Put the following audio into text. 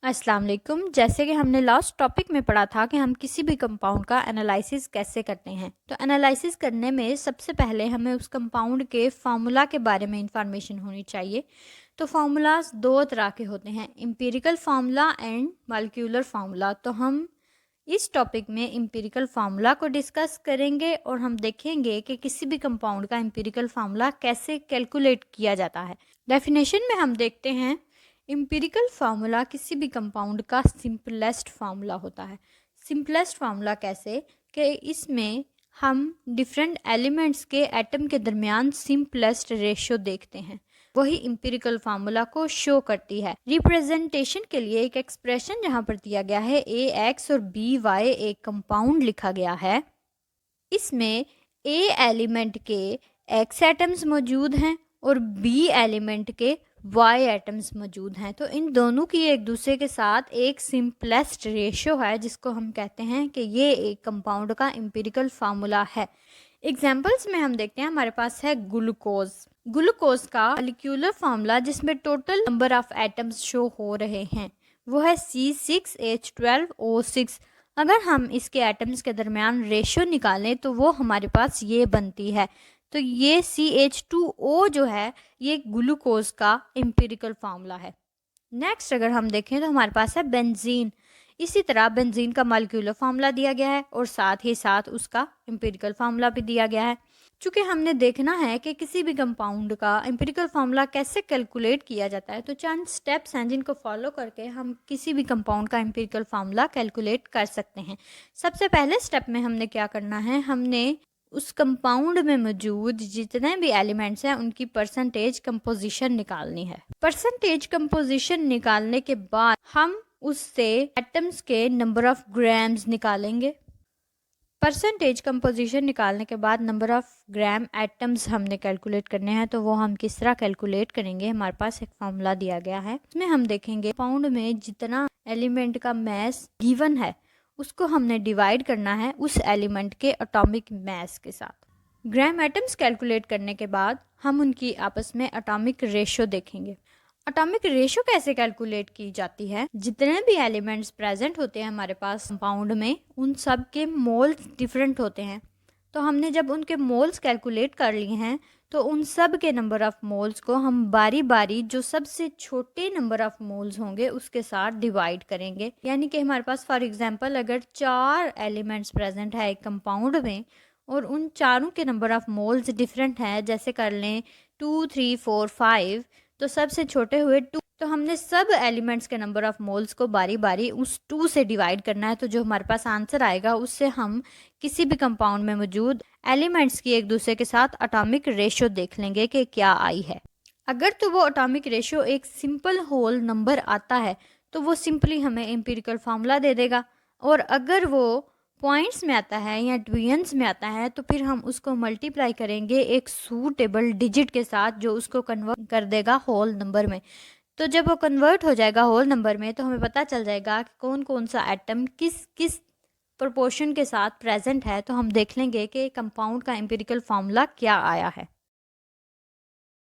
अस्सलाम वालेकुम। जैसे कि हमने लास्ट टॉपिक में पढ़ा था कि हम किसी भी कंपाउंड का एनालिसिस कैसे करते हैं। तो एनालिसिस करने में सबसे पहले हमें उस कंपाउंड के फार्मूला के बारे में इंफॉर्मेशन होनी चाहिए। तो फार्मूलाज दो तरह के होते हैं, empirical formula and molecular formula. तो हम इस टॉपिक में एम्पिरिकल फार्मूला को डिस्कस करेंगे और हम देखेंगे कि किसी भी कंपाउंड का एम्पिरिकल फार्मूला कैसे कैलकुलेट किया जाता है। डेफिनेशन में हम देखते हैं एम्पिरिकल फार्मूला किसी भी कंपाउंड का सिंपलेस्ट फार्मूला होता है। सिंपलेस्ट फार्मूला कैसे कि इसमें हम डिफरेंट एलिमेंट्स के एटम के दरमियान सिंपलेस्ट रेशियो देखते हैं, वही एम्पिरिकल फार्मूला को शो करती है। रिप्रेजेंटेशन के लिए एक एक्सप्रेशन जहाँ पर दिया गया है ए एक्स और बी वाई एक कंपाउंड लिखा गया है। इसमें ए एलिमेंट के एक्स एटम्स मौजूद हैं और बी एलिमेंट के वाई एटम्स मौजूद हैं। तो इन दोनों की एक दूसरे के साथ एक सिंपलेस्ट रेशियो है जिसको हम कहते हैं कि ये एक कंपाउंड का एम्पिरिकल फार्मूला है। एग्जाम्पल्स में हम देखते हैं, हमारे पास है ग्लूकोज। ग्लूकोज का मॉलिक्यूलर फार्मूला जिसमें total number of atoms show हो रहे हैं वो है C6H12O6। अगर हम इसके एटम्स के दरमियान रेशियो निकालें तो वो हमारे पास ये बनती है। तो ये CH2O जो है ये ग्लूकोज का एम्पिरिकल फार्मूला है। नेक्स्ट अगर हम देखें तो हमारे पास है बेंजीन। इसी तरह बेंजीन का मॉलिक्यूलर फार्मूला दिया गया है और साथ ही साथ उसका एम्पिरिकल फार्मूला भी दिया गया है। चूँकि हमने देखना है कि किसी भी कंपाउंड का एम्पिरिकल फार्मूला कैसे कैलकुलेट किया जाता है, तो चंद स्टेप्स हैं जिनको फॉलो करके हम किसी भी कंपाउंड का एम्पिरिकल फार्मूला कैलकुलेट कर सकते हैं। सबसे पहले स्टेप में हमने क्या करना है, हमने उस कंपाउंड में मौजूद जितने भी एलिमेंट्स हैं उनकी परसेंटेज कंपोजिशन निकालनी है। परसेंटेज कंपोजिशन निकालने के बाद हम उससे एटम्स के नंबर ऑफ ग्राम्स निकालेंगे। परसेंटेज कंपोजिशन निकालने के बाद नंबर ऑफ ग्राम एटम्स हमने कैलकुलेट करने हैं। तो वो हम किस तरह कैलकुलेट करेंगे, हमारे पास एक फार्मूला दिया गया है। उसमें हम देखेंगे कंपाउंड में जितना एलिमेंट का मास गिवन है उसको हमने डिवाइड करना है उस एलिमेंट के एटॉमिक मास के साथ। ग्राम एटम्स कैलकुलेट करने के बाद हम उनकी आपस में एटॉमिक रेशियो देखेंगे। एटॉमिक रेशियो कैसे कैलकुलेट की जाती है, जितने भी एलिमेंट्स प्रेजेंट होते हैं हमारे पास कंपाउंड में उन सब के मोल्स डिफरेंट होते हैं। तो हमने जब उनके मोल्स कैलकुलेट कर लिए हैं तो उन सब के नंबर ऑफ मोल्स को हम बारी बारी जो सबसे छोटे नंबर ऑफ मोल्स होंगे उसके साथ डिवाइड करेंगे। यानी कि हमारे पास फॉर एग्जांपल अगर 4 एलिमेंट्स प्रेजेंट है एक कंपाउंड में और उन चारों के नंबर ऑफ मोल्स डिफरेंट हैं, जैसे कर लें 2, 3, 4, 5, तो सबसे छोटे हुए 2। तो हमने सब एलिमेंट्स के नंबर ऑफ मोल्स को बारी बारी उस 2 से डिवाइड करना है। तो जो हमारे पास आंसर आएगा उससे हम किसी भी कंपाउंड में मौजूद एलिमेंट्स की एक दूसरे के साथ एटॉमिक रेशियो देख लेंगे कि क्या आई है। अगर तो वो एटॉमिक रेशियो एक सिंपल होल नंबर आता है तो वो सिंपली हमें एम्पिरिकल फार्मूला दे देगा, और अगर वो पॉइंट्स में आता है या डिवीजन्स में आता है तो फिर हम उसको मल्टीप्लाई करेंगे एक सूटेबल डिजिट के साथ जो उसको कन्वर्ट कर देगा होल नंबर में। तो जब वो कन्वर्ट हो जाएगा होल नंबर में तो हमें पता चल जाएगा कि कौन कौन सा एटम किस किस प्रोपोर्शन के साथ प्रेजेंट है। तो हम देख लेंगे कि कंपाउंड का एम्पिरिकल फार्मूला क्या आया है।